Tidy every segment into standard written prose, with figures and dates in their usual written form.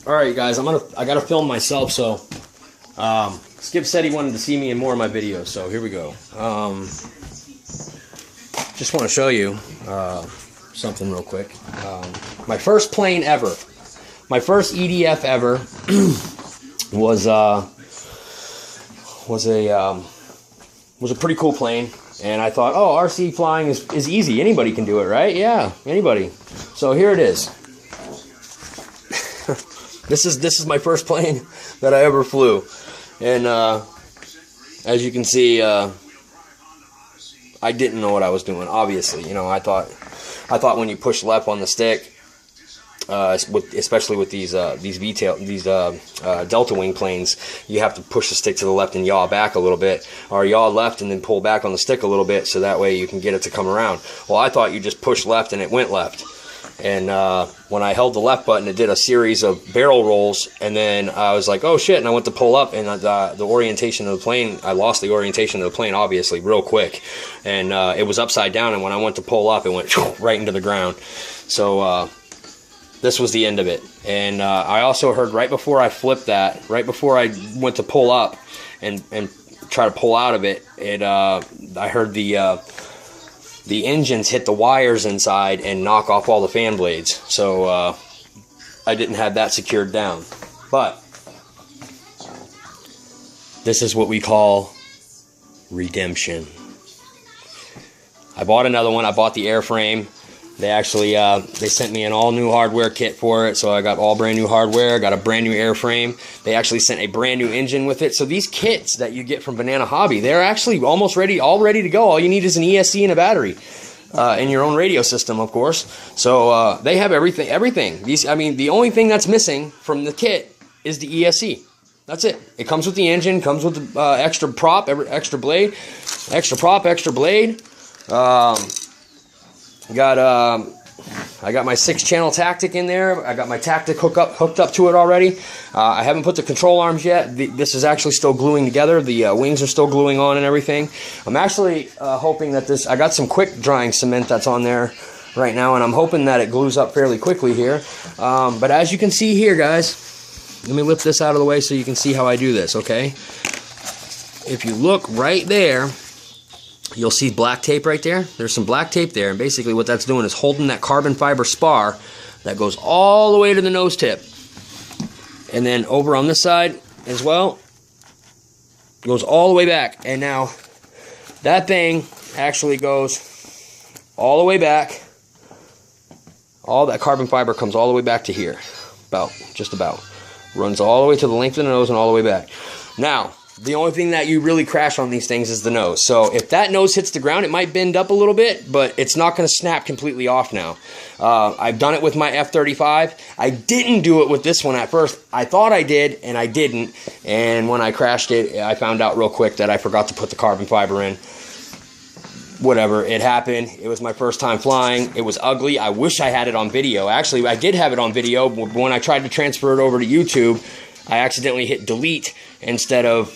All right, guys, I gotta film myself. So, Skip said he wanted to see me in more of my videos. So here we go. Just want to show you something real quick. My first plane ever, my first EDF ever, was a pretty cool plane. And I thought, oh, RC flying is easy. Anybody can do it, right? Yeah, anybody. So here it is. This is my first plane that I ever flew. And as you can see, I didn't know what I was doing. Obviously, you know, I thought when you push left on the stick, especially with these Delta Wing planes, you have to push the stick to the left and yaw back a little bit, or yaw left and then pull back on the stick a little bit, so that way you can get it to come around. Well, I thought you just push left and it went left. And when I held the left button, it did a series of barrel rolls, and then I was like, oh shit, and I went to pull up, and the orientation of the plane, I lost the orientation of the plane, obviously, real quick. And it was upside down, and when I went to pull up, it went right into the ground. So this was the end of it. And I also heard right before I flipped that, right before I went to pull up and try to pull out of it, I heard the engines hit the wires inside and knock off all the fan blades. So I didn't have that secured down. But this is what we call redemption. I bought another one. I bought the airframe. They actually they sent me an all new hardware kit for it, so I got all brand new hardware, got a brand new airframe. They actually sent a brand new engine with it. So these kits that you get from Banana Hobby, they're actually almost ready, all ready to go. All you need is an ESC and a battery, and your own radio system, of course. So they have everything. These, I mean, the only thing that's missing from the kit is the ESC. That's it. It comes with the engine, comes with the extra prop, extra blade, extra prop, extra blade. I got my 6-channel Tactic in there. I got my Tactic hooked up to it already. I haven't put the control arms yet. This is actually still gluing together. The wings are still gluing on and everything. I'm actually hoping that I got some quick drying cement that's on there right now, and I'm hoping that it glues up fairly quickly here. But as you can see here, guys, let me lift this out of the way so you can see how I do this, okay? If you look right there, you'll see black tape right there. There's some black tape there, and basically what that's doing is holding that carbon fiber spar that goes all the way to the nose tip. And then over on this side as well, goes all the way back. And now that thing actually goes all the way back. All that carbon fiber comes all the way back to here. Just about. Runs all the way to the length of the nose and all the way back. Now, the only thing that you really crash on these things is the nose. So if that nose hits the ground, it might bend up a little bit, but it's not going to snap completely off now. I've done it with my F22. I didn't do it with this one at first. I thought I did, and I didn't. And when I crashed it, I found out real quick that I forgot to put the carbon fiber in. Whatever, it happened. It was my first time flying. It was ugly. I wish I had it on video. Actually, I did have it on video. When I tried to transfer it over to YouTube, I accidentally hit delete instead of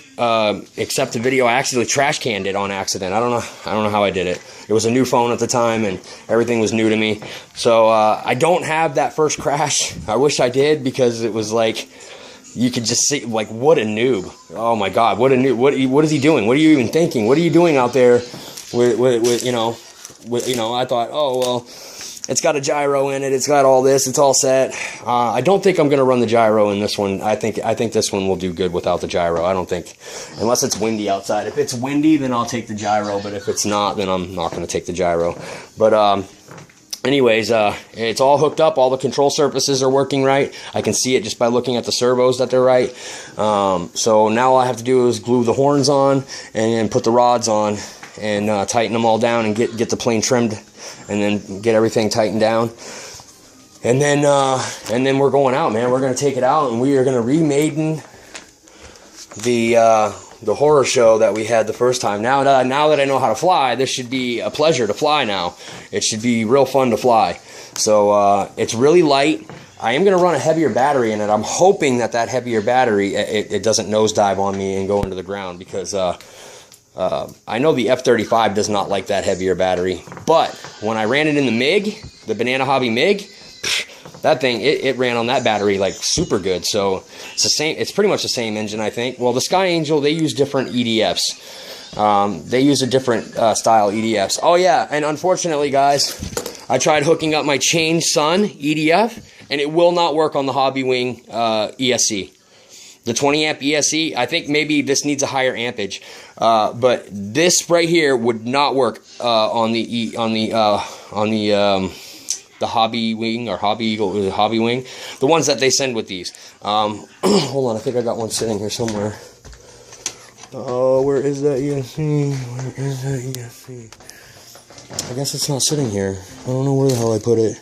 accept the video. I actually trash canned it on accident. I don't know how I did it. It was a new phone at the time, and everything was new to me. So I don't have that first crash. I wish I did, because it was like, you could just see, like, what a noob. Oh my God, what a noob. What is he doing? What are you even thinking? What are you doing out there with you know, I thought, oh, well, it's got a gyro in it. It's got all this. It's all set. I don't think I'm going to run the gyro in this one. I think this one will do good without the gyro. I don't think, unless it's windy outside. If it's windy, then I'll take the gyro. But if it's not, then I'm not going to take the gyro. But anyways, it's all hooked up. All the control surfaces are working right. I can see it just by looking at the servos that they're right. So now all I have to do is glue the horns on and put the rods on and tighten them all down and get the plane trimmed, and then get everything tightened down. And then we're going out, man. We're going to take it out, and we are going to remaiden the horror show that we had the first time. Now that I know how to fly, this should be a pleasure to fly now. It should be real fun to fly. So it's really light. I am going to run a heavier battery in it. I'm hoping that heavier battery, it doesn't nosedive on me and go into the ground, because I know the F-35 does not like that heavier battery. But when I ran it in the MiG, the Banana Hobby MiG, that thing, it ran on that battery like super good. So it's the same, it's pretty much the same engine, I think. Well, the Sky Angel, they use different EDFs. They use a different style EDFs. Oh yeah, and unfortunately, guys, I tried hooking up my Chain Sun EDF, and it will not work on the Hobbywing ESC. The 20 amp ESC, I think maybe this needs a higher ampage, but this right here would not work on the Hobbywing or Hobbywing, the ones that they send with these. Hold on, I think I got one sitting here somewhere. Oh, where is that ESC? Where is that ESC? I guess it's not sitting here. I don't know where the hell I put it.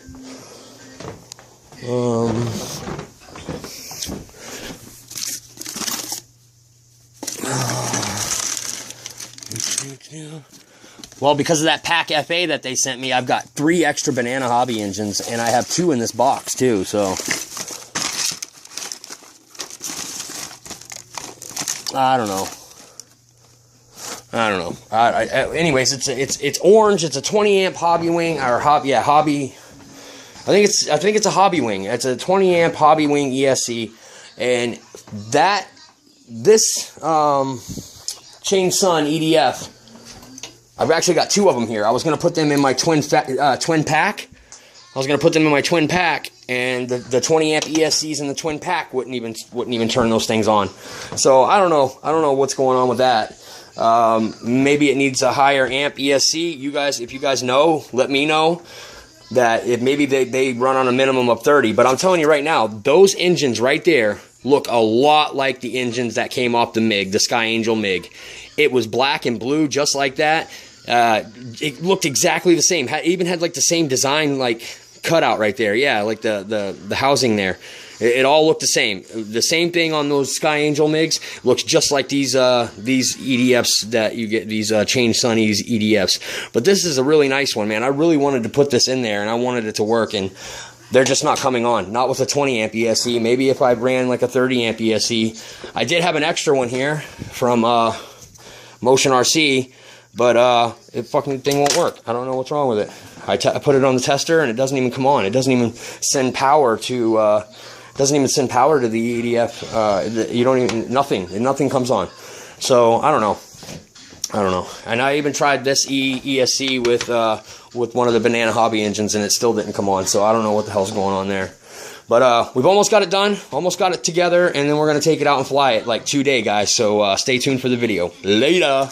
Well, because of that Pack FA that they sent me, I've got 3 extra Banana Hobby engines, and I have 2 in this box too. So I don't know. Anyways, it's orange. It's a 20 amp Hobbywing or Hobby. I think it's a Hobbywing. It's a 20 amp Hobbywing ESC, and this Chain Sun EDF. I've actually got 2 of them here. I was gonna put them in my twin pack. I was gonna put them in my twin pack, and the 20 amp ESCs in the twin pack wouldn't even turn those things on. So I don't know what's going on with that. Maybe it needs a higher amp ESC. You guys, if you guys know, let me know that if maybe they run on a minimum of 30. But I'm telling you right now, those engines right there look a lot like the engines that came off the MiG, the Sky Angel MiG. It was black and blue, just like that. It looked exactly the same. Even had like the same design, like cutout right there. Yeah, like the housing there. It all looked the same. The same thing on those Sky Angel MiGs looks just like these EDFs that you get, these Chain Sun EDFs. But this is a really nice one, man. I really wanted to put this in there, and I wanted it to work, and they're just not coming on. Not with a 20 amp ESC. Maybe if I ran like a 30 amp ESC. I did have an extra one here from Motion RC, but it fucking thing won't work. I don't know what's wrong with it. I put it on the tester, and it doesn't even come on. It doesn't even send power to the EDF. You don't even, nothing comes on. So I don't know. And I even tried this ESC with one of the Banana Hobby engines, and it still didn't come on. So I don't know what the hell's going on there. But we've almost got it done, almost got it together, and then we're gonna take it out and fly it like today, guys. So stay tuned for the video. Later.